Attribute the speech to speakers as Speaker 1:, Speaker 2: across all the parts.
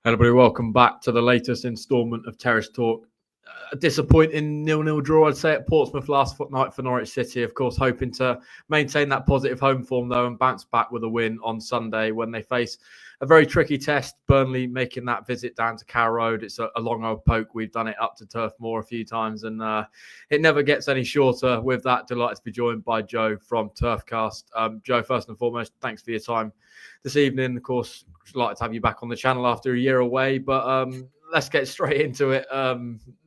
Speaker 1: Everybody, welcome back to the latest instalment of Terrace Talk. A disappointing 0-0 draw, I'd say, at Portsmouth last night for Norwich City. Of course, hoping to maintain that positive home form, though, and bounce back with a win on Sunday when they face a very tricky test. Burnley making that visit down to Carrow Road. It's a long old poke. We've done it up to Turf Moor a few times, and it never gets any shorter with that. Delighted to be joined by Joe from Turfcast. Joe, first and foremost, thanks for your time this evening. Of course, delighted to have you back on the channel after a year away, but let's get straight into it.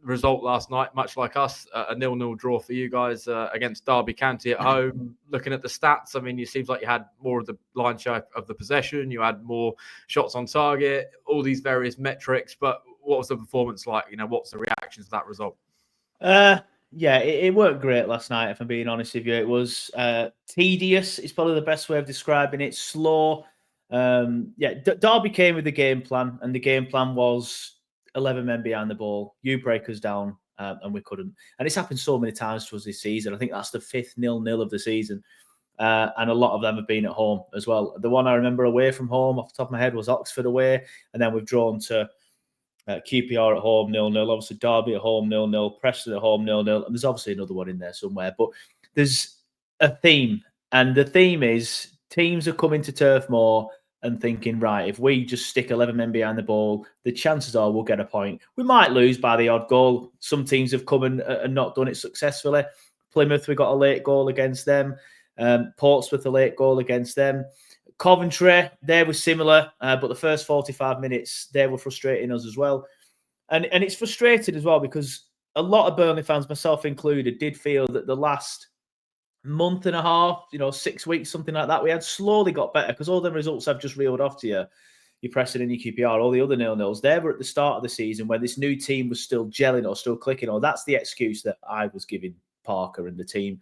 Speaker 1: Result last night, much like us, a 0-0 draw for you guys against Derby County at home. Looking at the stats, I mean, it seems like you had more of the line share of the possession, you had more shots on target, all these various metrics, but what was the performance like? What's the reaction to that result?
Speaker 2: Yeah, it weren't great last night, if I'm being honest with you. It was tedious. It's probably the best way of describing it. Slow. Derby came with the game plan, and the game plan was 11 men behind the ball. You break us down, and we couldn't. And it's happened so many times to us this season. I think that's the 5th 0-0 of the season. And a lot of them have been at home as well. The one I remember away from home, off the top of my head, was Oxford away. And then we've drawn to QPR at home 0-0, obviously Derby at home 0-0, Preston at home 0-0, and there's obviously another one in there somewhere. But there's a theme, and the theme is teams are coming to Turf Moor and thinking, right, if we just stick 11 men behind the ball, the chances are we'll get a point. We might lose by the odd goal. Some teams have come and not done it successfully. Plymouth, we got a late goal against them. Portsmouth, a late goal against them. Coventry, they were similar, but the first 45 minutes, they were frustrating us as well. And it's frustrating as well because a lot of Burnley fans, myself included, did feel that the last month and a half, 6 weeks, something like that, we had slowly got better because all the results I've just reeled off to you, your Preston and your QPR, all the other 0-0s, they were at the start of the season when this new team was still gelling or still clicking, or that's the excuse that I was giving Parker and the team.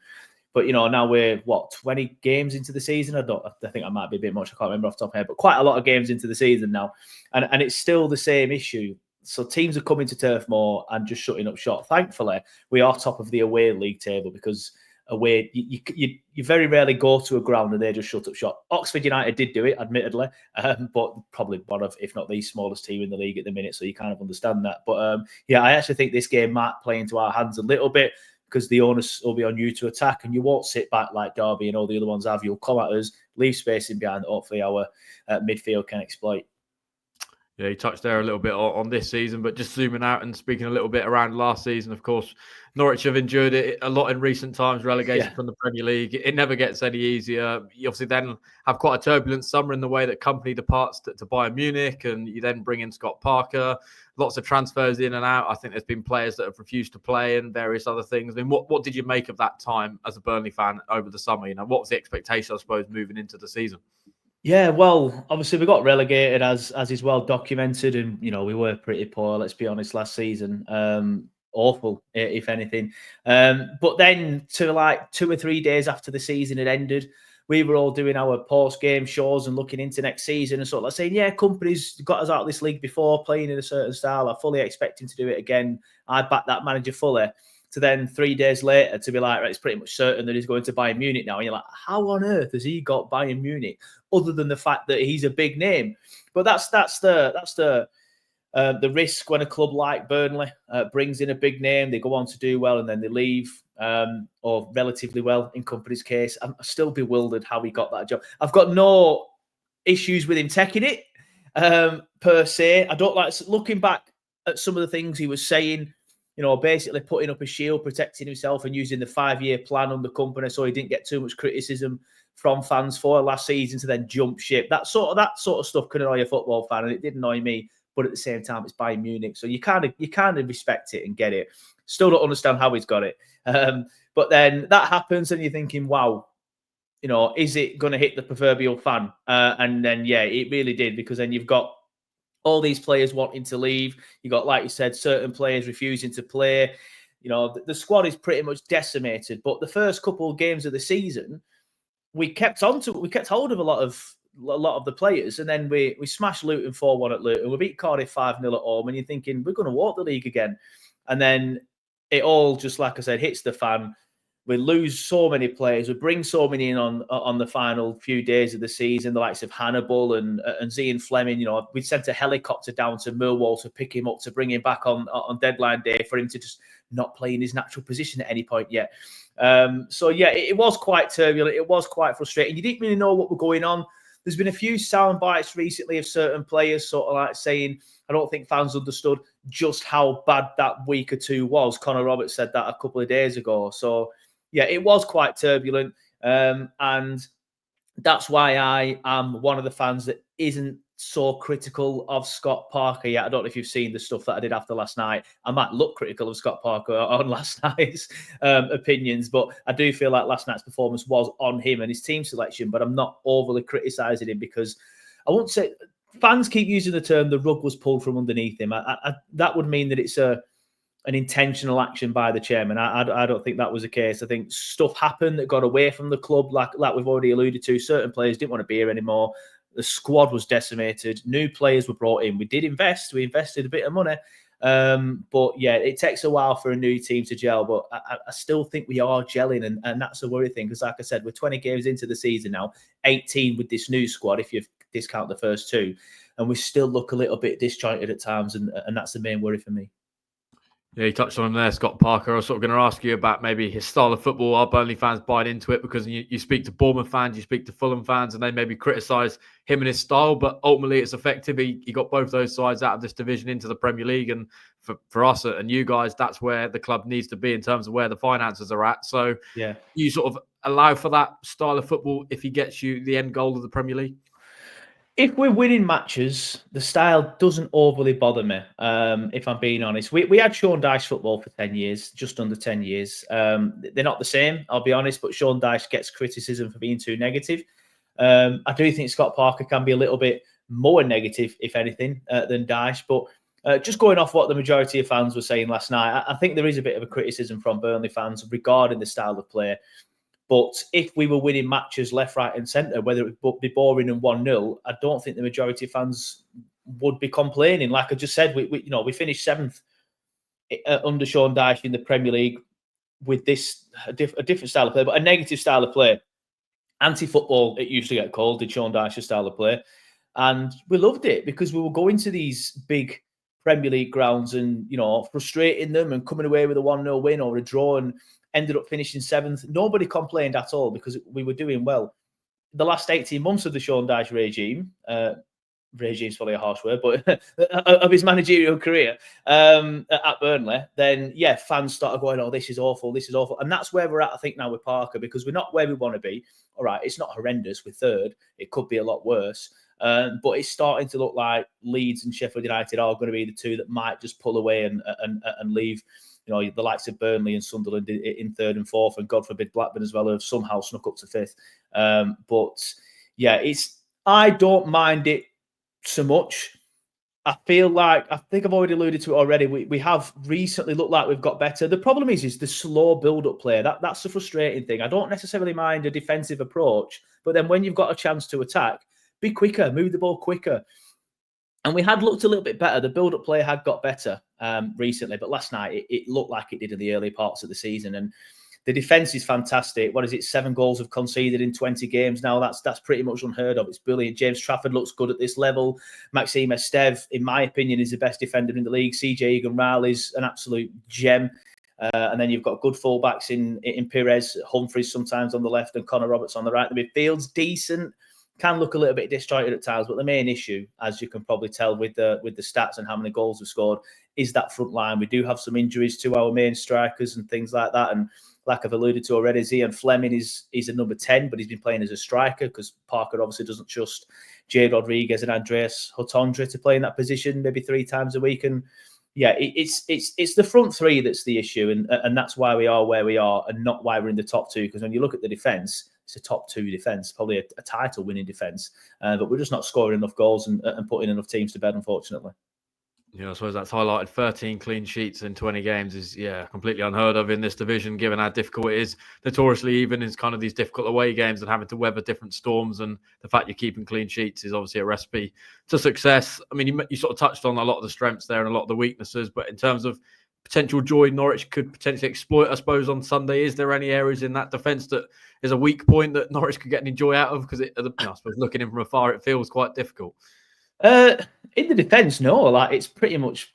Speaker 2: But, now we're, 20 games into the season? I think I might be a bit much. I can't remember off the top of my head, but quite a lot of games into the season now. And it's still the same issue. So teams are coming to Turf Moor and just shutting up shop. Thankfully, we are top of the away league table because away, you very rarely go to a ground and they just shut up shop. Oxford United did do it, admittedly, but probably one of, if not the smallest team in the league at the minute, so you kind of understand that. But I actually think this game might play into our hands a little bit, because the onus will be on you to attack, and you won't sit back like Derby and all the other ones have. You'll come at us, leave space in behind that hopefully our midfield can exploit.
Speaker 1: Yeah, you touched there a little bit on this season, but just zooming out and speaking a little bit around last season, of course, Norwich have endured it a lot in recent times, relegation from the Premier League. It never gets any easier. You obviously then have quite a turbulent summer in the way that Company departs to Bayern Munich, and you then bring in Scott Parker. Lots of transfers in and out. I think there's been players that have refused to play and various other things. I mean, what did you make of that time as a Burnley fan over the summer? What was the expectation, I suppose, moving into the season?
Speaker 2: Yeah, well, obviously we got relegated as is well documented, and we were pretty poor, let's be honest, last season. Awful, if anything. But then to like 2 or 3 days after the season had ended, we were all doing our post-game shows and looking into next season and sort of saying, yeah, Company's got us out of this league before, playing in a certain style. I fully expect him to do it again. I back that manager fully. To then 3 days later to be like, right, it's pretty much certain that he's going to Bayern Munich now. And you're like, how on earth has he got Bayern Munich, other than the fact that he's a big name? But that's the risk when a club like Burnley brings in a big name. They go on to do well and then they leave, or relatively well in Company's case. I'm still bewildered how he got that job. I've got no issues with him taking it per se. I don't like looking back at some of the things he was saying. Basically putting up a shield, protecting himself and using the 5-year plan under Company so he didn't get too much criticism from fans for last season to then jump ship. That sort of stuff could annoy a football fan, and it did annoy me. But at the same time, it's Bayern Munich, so you kind of respect it and get it. Still don't understand how he's got it. But then that happens, and you're thinking, wow, is it going to hit the proverbial fan? And then, yeah, it really did, because then you've got all these players wanting to leave. You got, like you said, certain players refusing to play. The squad is pretty much decimated. But the first couple of games of the season, we kept hold of a lot of the players, and then we smashed Luton 4-1 at Luton. We beat Cardiff 5-0 at home, and you're thinking we're going to walk the league again. And then it all just, like I said, hits the fan. we lose so many players. We bring so many in on the final few days of the season, the likes of Hannibal and Zian Fleming. We sent a helicopter down to Millwall to pick him up, to bring him back on deadline day for him to just not play in his natural position at any point yet. So, yeah, it was quite turbulent. It was quite frustrating. You didn't really know what was going on. There's been a few sound bites recently of certain players sort of like saying, I don't think fans understood just how bad that week or two was. Connor Roberts said that a couple of days ago. So, yeah, it was quite turbulent. And that's why I am one of the fans that isn't so critical of Scott Parker yet. I don't know if you've seen the stuff that I did after last night. I might look critical of Scott Parker on last night's opinions, but I do feel like last night's performance was on him and his team selection, but I'm not overly criticising him because I won't say... Fans keep using the term the rug was pulled from underneath him. That would mean that it's an intentional action by the chairman. I don't think that was the case. I think stuff happened that got away from the club, like we've already alluded to. Certain players didn't want to be here anymore. The squad was decimated. New players were brought in. We did invest. We invested a bit of money. But, yeah, it takes a while for a new team to gel. But I still think we are gelling, and that's a worry thing because, like I said, we're 20 games into the season now, 18 with this new squad if you discount the first two, and we still look a little bit disjointed at times, and that's the main worry for me.
Speaker 1: Yeah, you touched on him there, Scott Parker. I was sort of going to ask you about maybe his style of football. Are Burnley fans buying into it? Because you speak to Bournemouth fans, you speak to Fulham fans, and they maybe criticise him and his style, but ultimately it's effective. He got both those sides out of this division into the Premier League, and for us and you guys, that's where the club needs to be in terms of where the finances are at. So
Speaker 2: yeah,
Speaker 1: you sort of allow for that style of football if he gets you the end goal of the Premier League?
Speaker 2: If we're winning matches, the style doesn't overly bother me, if I'm being honest. We had Sean Dyche football for 10 years, just under 10 years. They're not the same, I'll be honest, but Sean Dyche gets criticism for being too negative. I do think Scott Parker can be a little bit more negative, if anything, than Dyche. But just going off what the majority of fans were saying last night, I think there is a bit of a criticism from Burnley fans regarding the style of play. But if we were winning matches left, right and centre, whether it would be boring and 1-0, I don't think the majority of fans would be complaining. Like I just said, we finished 7th under Sean Dyche in the Premier League with a different style of play, but a negative style of play. Anti-football, it used to get called, did Sean Dyche's style of play. And we loved it because we were going to these big Premier League grounds and, frustrating them and coming away with a 1-0 win or a draw and ended up finishing 7th. Nobody complained at all because we were doing well. The last 18 months of the Sean Dyche regime, regime's probably a harsh word, but of his managerial career at Burnley, then, yeah, fans started going, oh, this is awful, this is awful. And that's where we're at, I think, now with Parker, because we're not where we want to be. All right, it's not horrendous. We're 3rd. It could be a lot worse. But it's starting to look like Leeds and Sheffield United are going to be the two that might just pull away and leave, the likes of Burnley and Sunderland in 3rd and 4th, and God forbid Blackburn as well have somehow snuck up to 5th. But yeah, I don't mind it so much. I think I've already alluded to it already. We have recently looked like we've got better. The problem is the slow build-up play. That's the frustrating thing. I don't necessarily mind a defensive approach, but then when you've got a chance to attack, be quicker, move the ball quicker. And we had looked a little bit better. The build-up play had got better recently, but last night it looked like it did in the early parts of the season. And the defence is fantastic. What is it? 7 goals have conceded in 20 games now. That's pretty much unheard of. It's brilliant. James Trafford looks good at this level. Maxime Esteve, in my opinion, is the best defender in the league. CJ Egan-Riley's an absolute gem. And then you've got good fullbacks in Perez, Humphreys sometimes on the left, and Connor Roberts on the right. The midfield's decent. Can look a little bit disjointed at times, but the main issue, as you can probably tell with the stats and how many goals we've scored, is that front line. We do have some injuries to our main strikers and things like that. And like I've alluded to already, Zian Fleming is a number 10, but he's been playing as a striker because Parker obviously doesn't trust Jay Rodriguez and Andreas Hotondre to play in that position maybe 3 times a week. And yeah, it's the front 3 that's the issue, and that's why we are where we are, and not why we're in the top 2. Because when you look at the defence, it's a top 2 defence, probably a title-winning defence, but we're just not scoring enough goals and putting enough teams to bed, unfortunately.
Speaker 1: Yeah, I suppose that's highlighted. 13 clean sheets in 20 games is, completely unheard of in this division, given how difficult it is. Notoriously, even in kind of these difficult away games and having to weather different storms, and the fact you're keeping clean sheets is obviously a recipe to success. I mean, you sort of touched on a lot of the strengths there and a lot of the weaknesses, but in terms of potential joy Norwich could potentially exploit, I suppose, on Sunday? Is there any areas in that defence that is a weak point that Norwich could get any joy out of? Because I suppose looking in from afar, it feels quite difficult.
Speaker 2: In the defence, no, like it's pretty much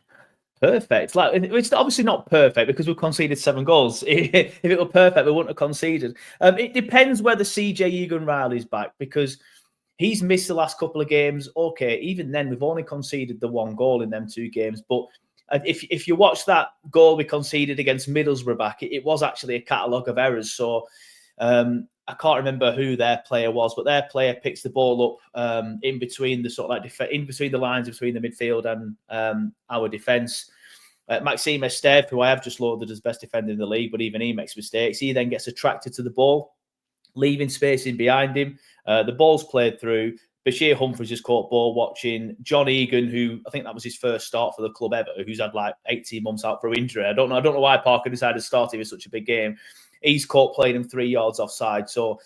Speaker 2: perfect. Like it's obviously not perfect because we've conceded 7 goals. If it were perfect, we wouldn't have conceded. It depends whether CJ Egan-Riley's back because he's missed the last couple of games. Okay, even then we've only conceded the 1 goal in them 2 games. But if you watch that goal we conceded against Middlesbrough back, it was actually a catalogue of errors. So I can't remember who their player was, but their player picks the ball up in between the sort of like in between the lines between the midfield and our defence. Maxime Esteve, who I have just loaded as best defender in the league, but even he makes mistakes. He then gets attracted to the ball, leaving space in behind him. The ball's played through. Bashir Humphries just caught ball watching. John Egan, who I think that was his first start for the club ever, who's had like 18 months out for injury. I don't know why Parker decided to start him in such a big game. He's caught playing him 3 yards offside. So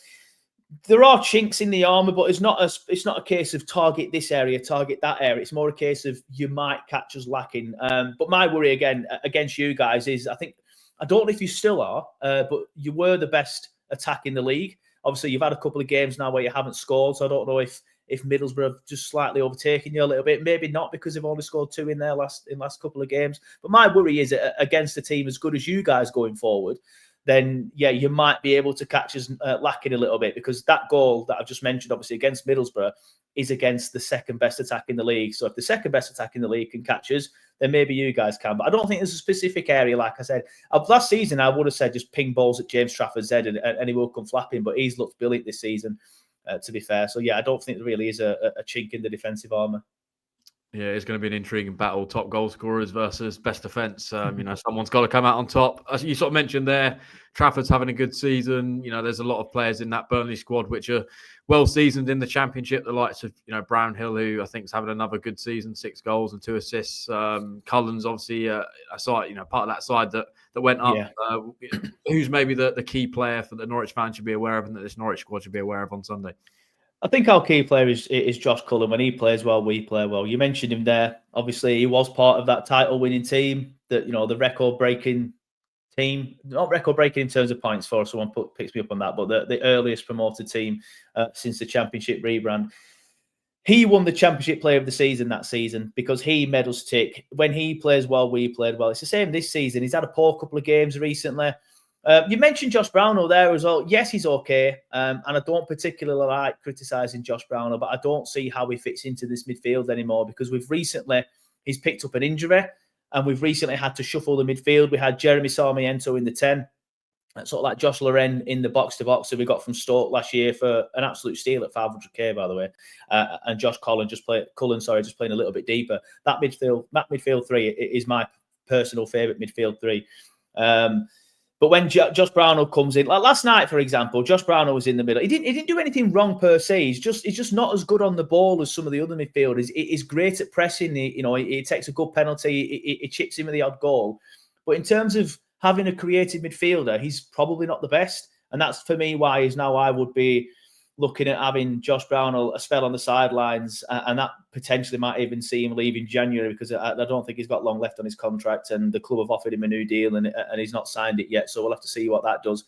Speaker 2: there are chinks in the armour, but it's not a case of target this area, target that area. It's more a case of you might catch us lacking. But my worry again against you guys is I don't know if you still are, but you were the best attack in the league. Obviously, you've had a couple of games now where you haven't scored, so I don't know if Middlesbrough have just slightly overtaken you a little bit. Maybe not because they've only scored 2 in their last couple of games. But my worry is against a team as good as you guys going forward, then yeah, you might be able to catch us lacking a little bit because that goal that I've just mentioned, obviously against Middlesbrough, is against the second best attack in the league. So if the second best attack in the league can catch us, then maybe you guys can. But I don't think there's a specific area. Like I said, last season I would have said just ping balls at James Trafford's head and he will come flapping. But he's looked brilliant this season, to be fair. So yeah, I don't think there really is a chink in the defensive armour.
Speaker 1: Yeah, it's going to be an intriguing battle. Top goal scorers versus best defence. Someone's got to come out on top. As you sort of mentioned there, Trafford's having a good season. There's a lot of players in that Burnley squad which are well seasoned in the Championship. The likes of Brownhill, who I think is having another good season, 6 goals and 2 assists. Cullen's obviously a side, part of that side that went up. Yeah. Who's maybe the key player for the Norwich fans should be aware of, and that this Norwich squad should be aware of on Sunday?
Speaker 2: I think our key player is Josh Cullen. When he plays well, we play well. You mentioned him there. Obviously, he was part of that title-winning team, that the record-breaking team. Not record-breaking in terms of points for us. Someone picks me up on that, but the earliest promoted team since the Championship rebrand. He won the Championship Player of the Season that season because he made us tick. When he plays well, we played well. It's the same this season. He's had a poor couple of games recently. You mentioned Josh Brownhill there as well. Yes, he's okay. And I don't particularly like criticising Josh Brownhill, but I don't see how he fits into this midfield anymore because he's picked up an injury and we've recently had to shuffle the midfield. We had Jeremy Sarmiento in the 10, sort of like Josh Loren in the box-to-box that we got from Stoke last year for an absolute steal at 500k, by the way. And Josh Cullen just playing a little bit deeper. That midfield 3 is my personal favourite midfield 3. But when Josh Brownhill comes in, like last night, for example, Josh Brownhill was in the middle. He didn't do anything wrong per se. He's just not as good on the ball as some of the other midfielders. He's great at pressing. He takes a good penalty. He chips in with the odd goal. But in terms of having a creative midfielder, he's probably not the best. And that's for me why I would be looking at having Josh Brownhill a spell on the sidelines, and that potentially might even see him leave in January because I don't think he's got long left on his contract, and the club have offered him a new deal and he's not signed it yet. So we'll have to see what that does.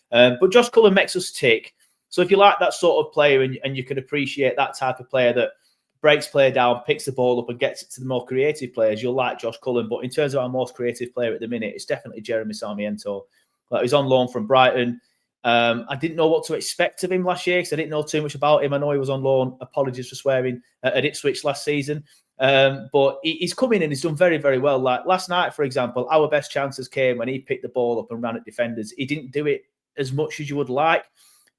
Speaker 2: But Josh Cullen makes us tick. So if you like that sort of player and you can appreciate that type of player that breaks play down, picks the ball up and gets it to the more creative players, you'll like Josh Cullen. But in terms of our most creative player at the minute, it's definitely Jeremy Sarmiento. He's on loan from Brighton. I didn't know what to expect of him last year because I didn't know too much about him. I know he was on loan. Apologies for swearing at Ipswich last season. But he's come in and he's done very, very well. Like last night, for example, our best chances came when he picked the ball up and ran at defenders. He didn't do it as much as you would like.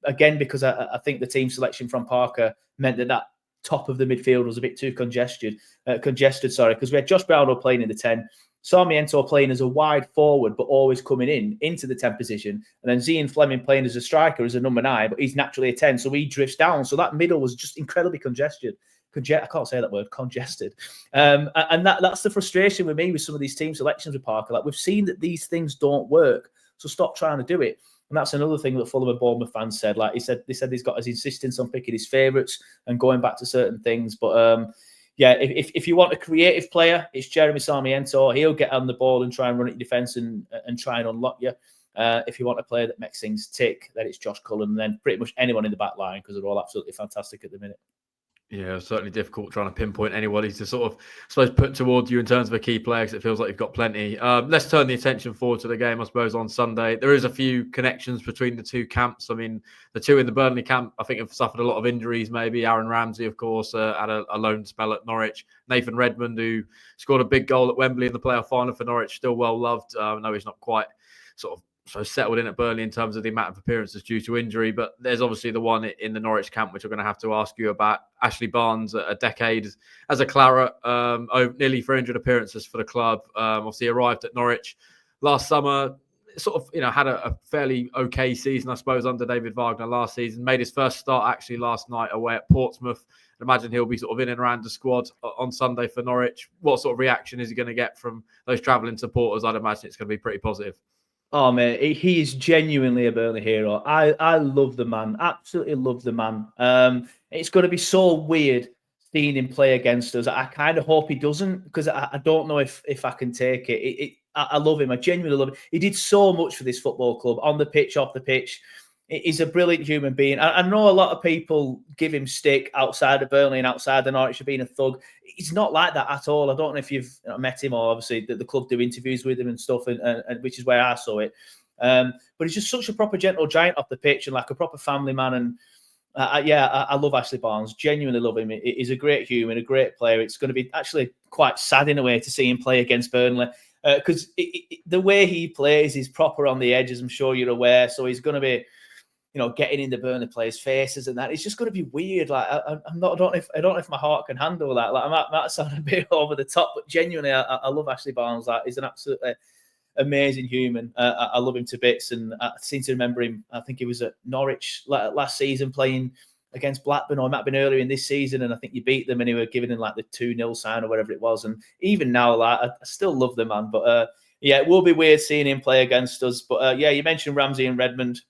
Speaker 2: Again, because I think the team selection from Parker meant that top of the midfield was a bit too congested, because we had Josh Brownhill playing in the 10, Sarmiento playing as a wide forward, but always coming into the 10 position. And then Zian Fleming playing as a striker, as a number 9, but he's naturally a 10. So he drifts down. So that middle was just incredibly congested. I can't say that word, congested. And that's the frustration with me with some of these team selections with Parker. Like we've seen that these things don't work. So stop trying to do it. And that's another thing that Fulham and Bournemouth fans said. Like they said he's got his insistence on picking his favourites and going back to certain things. But yeah, if you want a creative player, it's Jeremy Sarmiento. He'll get on the ball and try and run at your defence and try and unlock you. If you want a player that makes things tick, then it's Josh Cullen, and then pretty much anyone in the back line, because they're all absolutely fantastic at the minute.
Speaker 1: Yeah, certainly difficult trying to pinpoint anybody to sort of, I suppose, put towards you in terms of a key player, because it feels like you've got plenty. Let's turn the attention forward to the game, I suppose, on Sunday. There is a few connections between the two camps. I mean, the two in the Burnley camp, I think, have suffered a lot of injuries, maybe. Aaron Ramsey, of course, had a loan spell at Norwich. Nathan Redmond, who scored a big goal at Wembley in the playoff final for Norwich, still well loved. I know he's not quite sort of settled in at Burnley in terms of the amount of appearances due to injury, but there's obviously the one in the Norwich camp, which I'm going to have to ask you about. Ashley Barnes, a decade as a Claret, nearly 300 appearances for the club. Obviously arrived at Norwich last summer, sort of, had a fairly okay season, I suppose, under David Wagner last season. Made his first start actually last night away at Portsmouth. I imagine he'll be sort of in and around the squad on Sunday for Norwich. What sort of reaction is he going to get from those travelling supporters? I'd imagine it's going to be pretty positive.
Speaker 2: Oh, man, he is genuinely a Burnley hero. I love the man. Absolutely love the man. It's going to be so weird seeing him play against us. I kind of hope he doesn't, because I don't know if I can take it. I love him. I genuinely love him. He did so much for this football club, on the pitch, off the pitch. He's a brilliant human being. I know a lot of people give him stick outside of Burnley and outside the Norwich for being a thug. He's not like that at all. I don't know if you've met him, or obviously the club do interviews with him and stuff, and which is where I saw it. But he's just such a proper gentle giant off the pitch and like a proper family man. And I love Ashley Barnes. Genuinely love him. He's a great human, a great player. It's going to be actually quite sad in a way to see him play against Burnley, because the way he plays is proper on the edges, I'm sure you're aware. So he's going to be, getting in the Burnley players' faces and that. It's just going to be weird. Like I don't know if my heart can handle that. Like I might sound a bit over the top, but genuinely, I love Ashley Barnes. Like he's an absolutely amazing human. I love him to bits, and I seem to remember him. I think he was at Norwich last season playing against Blackburn, or it might have been earlier in this season, and I think you beat them, and he were giving him like the 2-0 sign or whatever it was. And even now, like I still love the man. But yeah, it will be weird seeing him play against us. But yeah, you mentioned Ramsey and Redmond.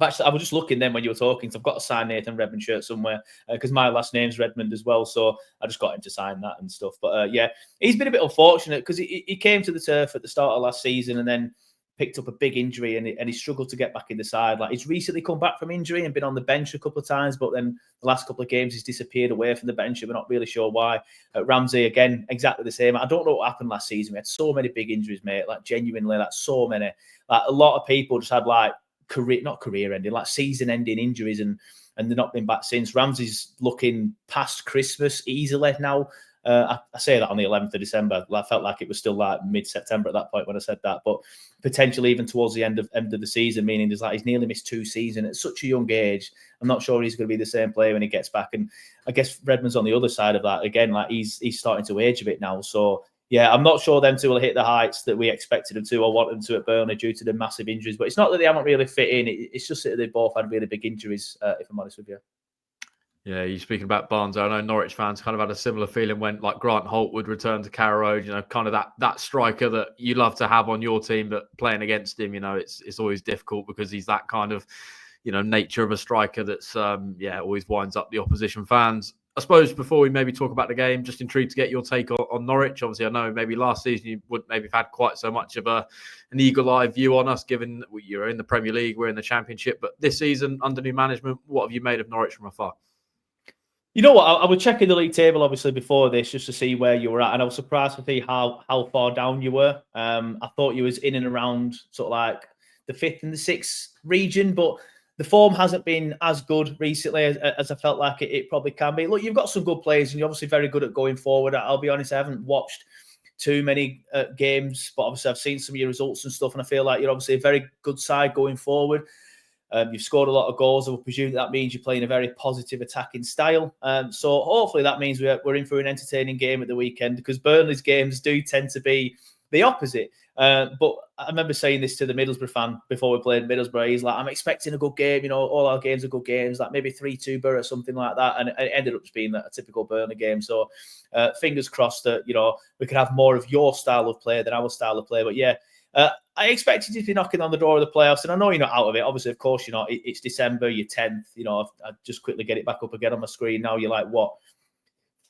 Speaker 2: I was just looking then when you were talking, so I've got to sign Nathan Redmond shirt somewhere, because my last name's Redmond as well, so I just got him to sign that and stuff. But yeah, he's been a bit unfortunate, because he came to the turf at the start of last season and then picked up a big injury, and he struggled to get back in the side. Like, he's recently come back from injury and been on the bench a couple of times, but then the last couple of games he's disappeared away from the bench, and we're not really sure why. Ramsey, again, exactly the same. I don't know what happened last season. We had so many big injuries, mate, like genuinely, like so many. Like a lot of people just had like career ending, like season ending injuries, and they've not been back since. Ramsey's looking past Christmas easily now. I say that on the 11th of December. I felt like it was still like mid-September at that point when I said that, but potentially even towards the end of the season, meaning there's like he's nearly missed 2 seasons at such a young age. I'm not sure he's going to be the same player when he gets back. And I guess Redmond's on the other side of that again. Like he's starting to age a bit now, so. Yeah, I'm not sure them two will hit the heights that we expected them to or want them to at Burnley due to the massive injuries. But it's not that they haven't really fit in. It's just that they both had really big injuries, if I'm honest with you.
Speaker 1: Yeah, you're speaking about Barnes. I know Norwich fans kind of had a similar feeling when like Grant Holt would return to Carrow Road, kind of that striker that you love to have on your team, but playing against him, it's always difficult because he's that kind of, nature of a striker that's, always winds up the opposition fans. I suppose before we maybe talk about the game, just intrigued to get your take on Norwich. Obviously, I know maybe last season you wouldn't maybe have had quite so much of an eagle-eye view on us, given you're in the Premier League, we're in the Championship. But this season, under new management, what have you made of Norwich from afar?
Speaker 2: You know what? I was checking the league table, obviously, before this, just to see where you were at. And I was surprised to see how far down you were. I thought you was in and around sort of like the 5th and the 6th region, but the form hasn't been as good recently as I felt like it probably can be. Look, you've got some good players, and you're obviously very good at going forward. I'll be honest, I haven't watched too many games, but obviously I've seen some of your results and stuff, and I feel like you're obviously a very good side going forward. You've scored a lot of goals. I would presume that means you're playing a very positive attacking style. So hopefully that means we're in for an entertaining game at the weekend, because Burnley's games do tend to be the opposite. But I remember saying this to the Middlesbrough fan before we played Middlesbrough. He's like, I'm expecting a good game. All our games are good games, like maybe 3-2 Borough or something like that. And it ended up just being a typical Burnley game. So fingers crossed that, we could have more of your style of play than our style of play. But yeah, I expected you to be knocking on the door of the playoffs, and I know you're not out of it. Obviously, of course, you're not. It's December, you're 10th. I just quickly get it back up again on my screen now. You're like, what,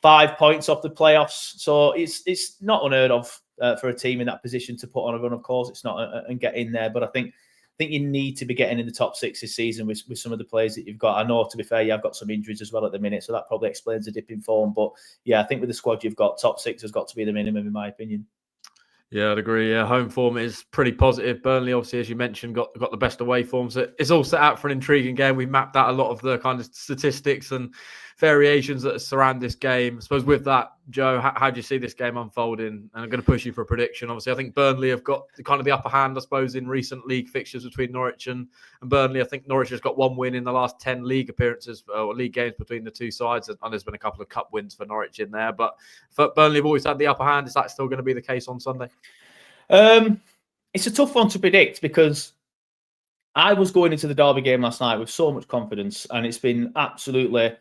Speaker 2: 5 points off the playoffs. So it's not unheard of for a team in that position to put on a run. Of course, it's not and get in there. But I think you need to be getting in the top 6 this season with some of the players that you've got. I know, to be fair, you've got some injuries as well at the minute, so that probably explains the dip in form. But yeah, I think with the squad you've got, top 6 has got to be the minimum, in my opinion.
Speaker 1: Yeah, I'd agree. Yeah, home form is pretty positive. Burnley, obviously, as you mentioned, got the best away forms. So it's all set out for an intriguing game. We've mapped out a lot of the kind of statistics and variations that surround this game. I suppose with that, Joe, how do you see this game unfolding? And I'm going to push you for a prediction. Obviously, I think Burnley have got kind of the upper hand, I suppose, in recent league fixtures between Norwich and Burnley. I think Norwich has got 1 win in the last 10 league appearances or league games between the two sides. And there's been a couple of cup wins for Norwich in there. But for Burnley have always had the upper hand. Is that still going to be the case on Sunday?
Speaker 2: It's a tough one to predict because I was going into the Derby game last night with so much confidence, and it's been absolutely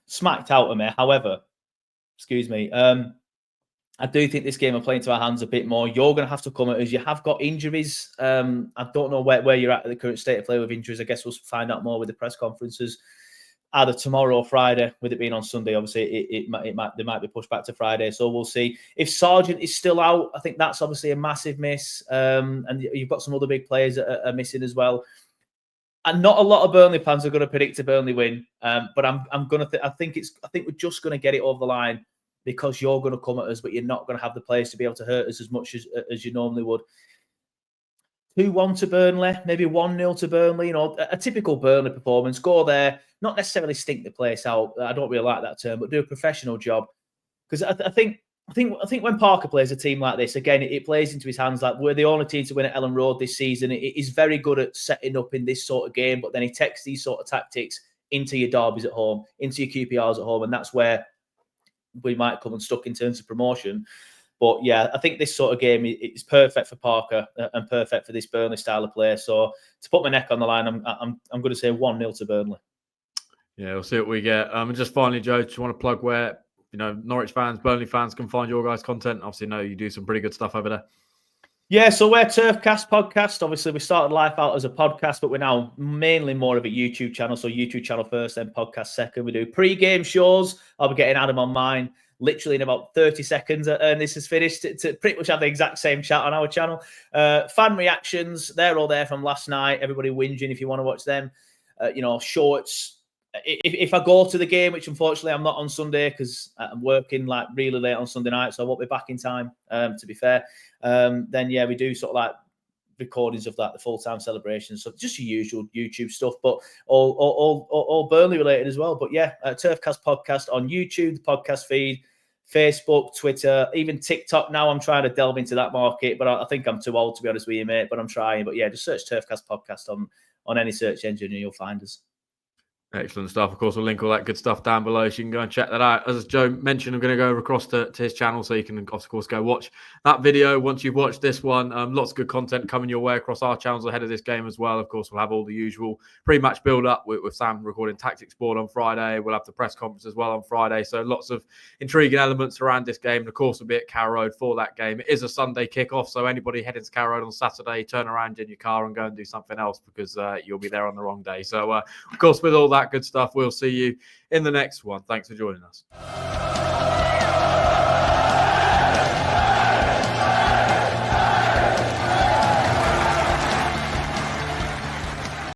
Speaker 2: smacked out of me. However, excuse me, I do think this game will play into our hands a bit more. You're going to have to come at us. You have got injuries. I don't know where you're at the current state of play with injuries. I guess we'll find out more with the press conferences, either tomorrow or Friday. With it being on Sunday, obviously they might be pushed back to Friday. So we'll see. If Sargent is still out, I think that's obviously a massive miss. And you've got some other big players that are missing as well. And not a lot of Burnley fans are going to predict a Burnley win. But I'm going to. I think we're just going to get it over the line because you're going to come at us, but you're not going to have the players to be able to hurt us as much as you normally would. 2-1 to Burnley, maybe 1-0 to Burnley. You know, a typical Burnley performance. Go there, not necessarily stink the place out. I don't really like that term, but do a professional job. Because I think when Parker plays a team like this, again, it plays into his hands. Like, we're the only team to win at Ellen Road this season. He's very good at setting up in this sort of game, but then he takes these sort of tactics into your derbies at home, into your QPRs at home, and that's where we might come unstuck in terms of promotion. But yeah, I think this sort of game is perfect for Parker and perfect for this Burnley style of play. So to put my neck on the line, I'm going to say 1-0 to Burnley.
Speaker 1: Yeah, we'll see what we get. And just finally, Joe, do you want to plug where Norwich fans, Burnley fans can find your guys' content? Obviously, you do some pretty good stuff over there.
Speaker 2: Yeah, so we're Turfcast Podcast. Obviously, we started life out as a podcast, but we're now mainly more of a YouTube channel. So YouTube channel first, then podcast second. We do pre-game shows. I'll be getting Adam on mine literally in about 30 seconds, and this is finished, to pretty much have the exact same chat on our channel. Fan reactions, they're all there from last night. Everybody whinging if you want to watch them. Shorts. If I go to the game, which unfortunately I'm not on Sunday because I'm working like really late on Sunday night, so I won't be back in time, to be fair. Then, yeah, we do sort of like recordings of that, the full-time celebrations. So just your usual YouTube stuff, but all Burnley related as well. But yeah, Turfcast Podcast on YouTube, the podcast feed, Facebook, Twitter, even TikTok. Now I'm trying to delve into that market, but I think I'm too old to be honest with you, mate, but I'm trying. But yeah, just search Turfcast Podcast on any search engine and you'll find us.
Speaker 1: Excellent stuff. Of course, we'll link all that good stuff down below, so you can go and check that out. As Joe mentioned, I'm going to go across to his channel, so you can, of course, go watch that video once you've watched this one. Lots of good content coming your way across our channels ahead of this game as well. Of course, we'll have all the usual pre-match build-up with Sam recording Tactics Board on Friday. We'll have the press conference as well on Friday. So lots of intriguing elements around this game. And of course, we'll be at Carrow Road for that game. It is a Sunday kickoff, so anybody heading to Carrow Road on Saturday, turn around in your car and go and do something else because you'll be there on the wrong day. So, of course, with all that good stuff, we'll see you in the next one. Thanks for joining us.